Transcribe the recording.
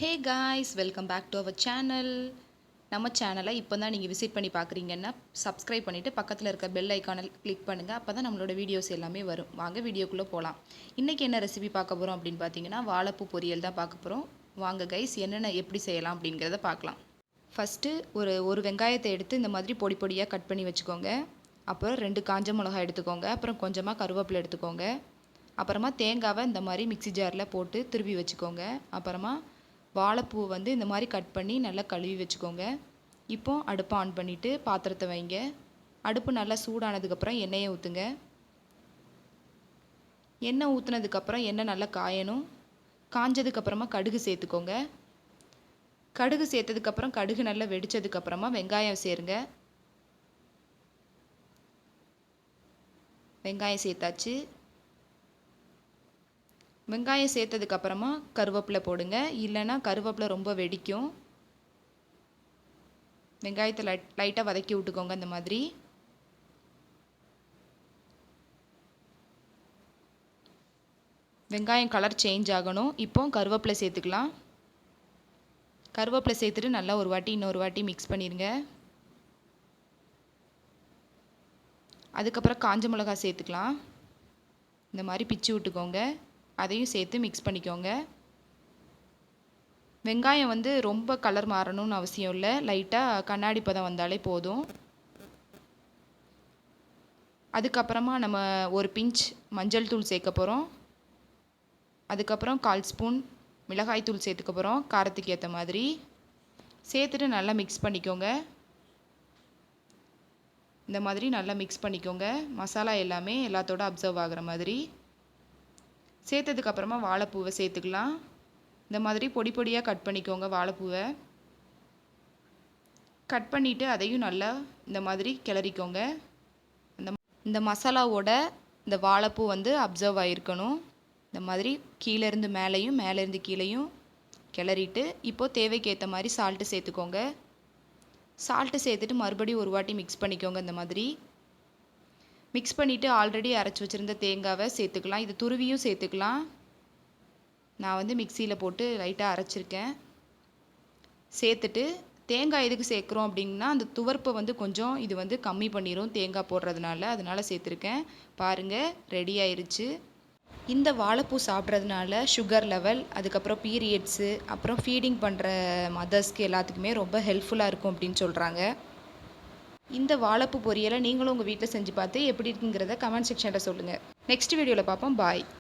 Hey guys, welcome back to our channel. நம்ம சேனலை இப்போ தான் நீங்கள் விசிட் பண்ணி பார்க்குறீங்கன்னா சப்ஸ்கிரைப் பண்ணிவிட்டு பக்கத்தில் இருக்க பெல் ஐக்கானை கிளிக் பண்ணுங்கள். அப்போ தான் நம்மளோட வீடியோஸ் எல்லாமே வரும். வாங்க வீடியோக்குள்ளே போகலாம். இன்றைக்கி என்ன ரெசிபி பார்க்க போகிறோம் அப்படின்னு பார்த்தீங்கன்னா வாழைப்பூ பொரியல் தான் பார்க்க போகிறோம். வாங்க கைஸ், என்னென்ன எப்படி செய்யலாம் அப்படிங்கிறத பார்க்கலாம். ஃபஸ்ட்டு ஒரு வெங்காயத்தை எடுத்து இந்த மாதிரி பொடி பொடியாக கட் பண்ணி வச்சுக்கோங்க. அப்புறம் 2 காஞ்ச மிளகாய் எடுத்துக்கோங்க. அப்புறம் கொஞ்சமாக கருவேப்பிலை எடுத்துக்கோங்க. அப்புறமா தேங்காவை இந்த மாதிரி மிக்ஸி ஜாரில் போட்டு திருவி வச்சுக்கோங்க. அப்புறமா வாழைப்பூ வந்து இந்த மாதிரி கட் பண்ணி நல்லா கழுவி வச்சுக்கோங்க. இப்போ அடுப்பை ஆன் பண்ணிவிட்டு பாத்திரத்தை வைங்க. அடுப்பு நல்லா சூடானதுக்கப்புறம் எண்ணெயை ஊற்றுங்க. எண்ணெய் ஊற்றுனதுக்கப்புறம் எண்ணெய் நல்லா காயணும். காஞ்சதுக்கப்புறமா கடுகு சேர்த்துக்கோங்க. கடுகு சேர்த்ததுக்கப்புறம் கடுகு நல்லா வெடித்ததுக்கப்புறமா வெங்காயம் சேருங்க. வெங்காயம் சேர்த்தாச்சு. வெங்காயம் சேர்த்ததுக்கப்புறமா கருவேப்பிலை போடுங்க. இல்லைன்னா கருவேப்பிலை ரொம்ப வெடிக்கும். வெங்காயத்தை லைட்டாக வதக்கி விட்டுக்கோங்க. இந்த மாதிரி வெங்காயம் கலர் சேஞ்ச் ஆகணும். இப்போ கருவேப்பிலை சேர்த்துக்கலாம். கருவேப்பிலை சேர்த்துட்டு நல்லா இன்னொரு வாட்டி மிக்ஸ் பண்ணிடுங்க. அதுக்கப்புறம் காஞ்ச மிளகாய் சேர்த்துக்கலாம். இந்த மாதிரி பிச்சு விட்டுக்கோங்க. அதையும் சேர்த்து மிக்ஸ் பண்ணிக்கோங்க. வெங்காயம் வந்து ரொம்ப கலர் மாறணும்னு அவசியம் இல்லை. லைட்டாக கண்ணாடி பதம் வந்தாலே போதும். அதுக்கப்புறமா நம்ம ஒரு பிஞ்ச் மஞ்சள் தூள் சேர்க்க போகிறோம். அதுக்கப்புறம் 1/4 ஸ்பூன் மிளகாய் தூள் சேர்த்துக்க போகிறோம், காரத்துக்கு ஏற்ற மாதிரி. சேர்த்துட்டு நல்லா மிக்ஸ் பண்ணிக்கோங்க. இந்த மாதிரி நல்லா மிக்ஸ் பண்ணிக்கோங்க. மசாலா எல்லாமே எல்லாத்தோட அப்சர்வ் ஆகிற மாதிரி. சேர்த்ததுக்கப்புறமா வாழைப்பூவை சேர்த்துக்கலாம். இந்த மாதிரி பொடி பொடியாக கட் பண்ணிக்கோங்க. வாழைப்பூவை கட் பண்ணிவிட்டு அதையும் நல்லா இந்த மாதிரி கிளறிக்கோங்க. இந்த மசாலாவோட இந்த வாழைப்பூ வந்து அப்சர்வ் ஆகிருக்கணும். இந்த மாதிரி கீழேருந்து மேலேயும் மேலேருந்து கீழேயும் கிளறிட்டு இப்போது தேவைக்கு ஏற்ற மாதிரி சால்ட்டு சேர்த்துக்கோங்க. சால்ட்டு சேர்த்துட்டு மறுபடியும் ஒரு வாட்டி மிக்ஸ் பண்ணிக்கோங்க. இந்த மாதிரி மிக்ஸ் பண்ணிவிட்டு ஆல்ரெடி அரைச்சி வச்சுருந்த தேங்காவை சேர்த்துக்கலாம். இது துருவியும் சேர்த்துக்கலாம். நான் வந்து மிக்சியில் போட்டு லைட்டாக அரைச்சிருக்கேன். சேர்த்துட்டு தேங்காய் எதுக்கு சேர்க்குறோம் அப்படின்னா அந்த துவர்ப்பை வந்து கொஞ்சம் இது வந்து கம்மி பண்ணிடும் தேங்காய் போடுறதுனால. அதனால் சேர்த்துருக்கேன். பாருங்கள், ரெடி ஆயிருச்சு. இந்த வாழைப்பூ சாப்பிட்றதுனால சுகர் லெவல், அதுக்கப்புறம் பீரியட்ஸு, அப்புறம் ஃபீடிங் பண்ணுற மதர்ஸ்க்கு எல்லாத்துக்குமே ரொம்ப ஹெல்ப்ஃபுல்லாக இருக்கும் அப்படின்னு சொல்கிறாங்க. இந்த வாழைப்பூ பொரியலை நீங்களும் உங்கள் வீட்டில் செஞ்சு பார்த்து எப்படி இருக்குங்கிறத கமெண்ட் செக்ஷனில் சொல்லுங்கள். நெக்ஸ்ட் வீடியோவில் பார்ப்போம். பாய்.